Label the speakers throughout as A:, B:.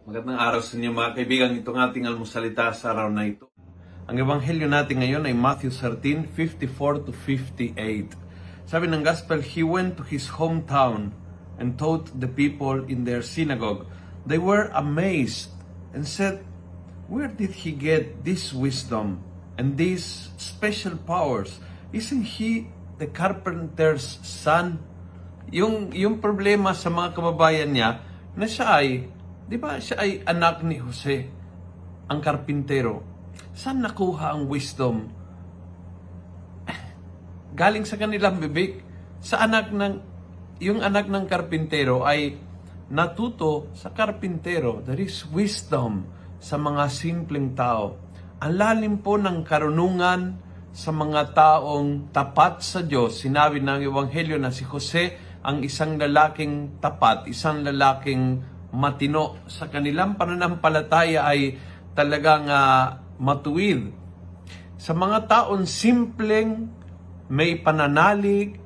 A: Magandang araw sa inyo mga kaibigan. Itong ating almusalita sa araw na ito. Ang ebanghelyo natin ngayon ay Matthew 13, 54 to 58. Sabi ng Gospel, He went to his hometown and taught the people in their synagogue. They were amazed and said, "Where did he get this wisdom and these special powers? Isn't he the carpenter's son?" Yung problema sa mga kababayan niya na siya ay, di ba, siya ay anak ni Jose, ang karpintero. Saan nakuha ang wisdom? Galing sa kanilang bibig. Yung anak ng karpintero ay natuto sa karpintero. There is wisdom sa mga simpleng tao. Ang lalim po ng karunungan sa mga taong tapat sa Diyos. Sinabi ng ebanghelyo na si Jose ang isang lalaking tapat, isang lalaking matino. Sa kanilang pananampalataya ay talagang matuwid. Sa mga taong simpleng may pananalig,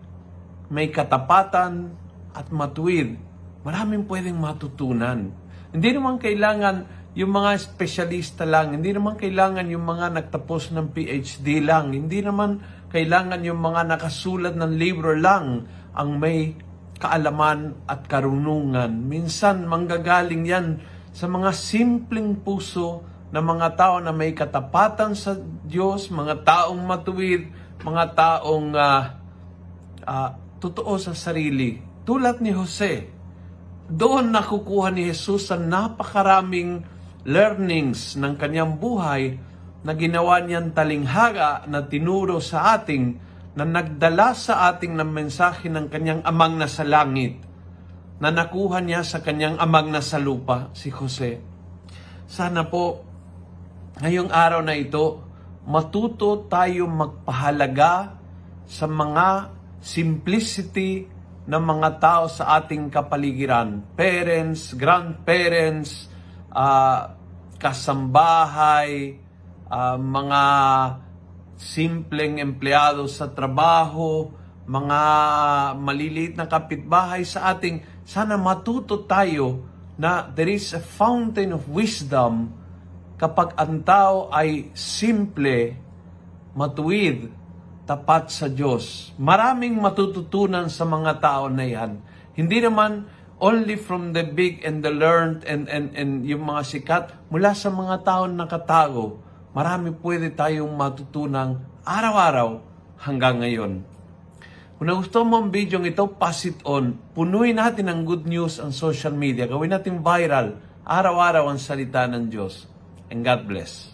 A: may katapatan at matuwid, maraming pwedeng matutunan. Hindi naman kailangan yung mga espesyalista lang, hindi naman kailangan yung mga nagtapos ng PhD lang, hindi naman kailangan yung mga nakasulat ng libro lang ang may kaalaman at karunungan. Minsan manggagaling yan sa mga simpleng puso na mga tao na may katapatan sa Diyos, mga taong matuwid, mga taong totoo sa sarili. Tulad ni Jose, doon nakukuha ni Jesus sa napakaraming learnings ng kanyang buhay na ginawa niyang talinghaga na tinuro sa ating, na nagdala sa ating ng mensahe ng kanyang amang nasa langit, na nakuha niya sa kanyang amang nasa lupa, si Jose. Sana po, ngayong araw na ito, matuto tayo magpahalaga sa mga simplicity ng mga tao sa ating kapaligiran. Parents, grandparents, kasambahay, mga simpleng empleyado sa trabaho, mga maliliit na kapitbahay sa ating, sana matuto tayo na there is a fountain of wisdom kapag ang tao ay simple, matuwid, tapat sa Diyos. Maraming matututunan sa mga tao na yan. Hindi naman only from the big and the learned and yung mga sikat, mula sa mga tao nakatago. Marami pwede tayong matutunang araw-araw hanggang ngayon. Kung nagustuhan mo ang video ito, pass it on. Punuin natin ang good news ang social media. Gawin natin viral. Araw-araw ang salita ng Diyos. And God bless.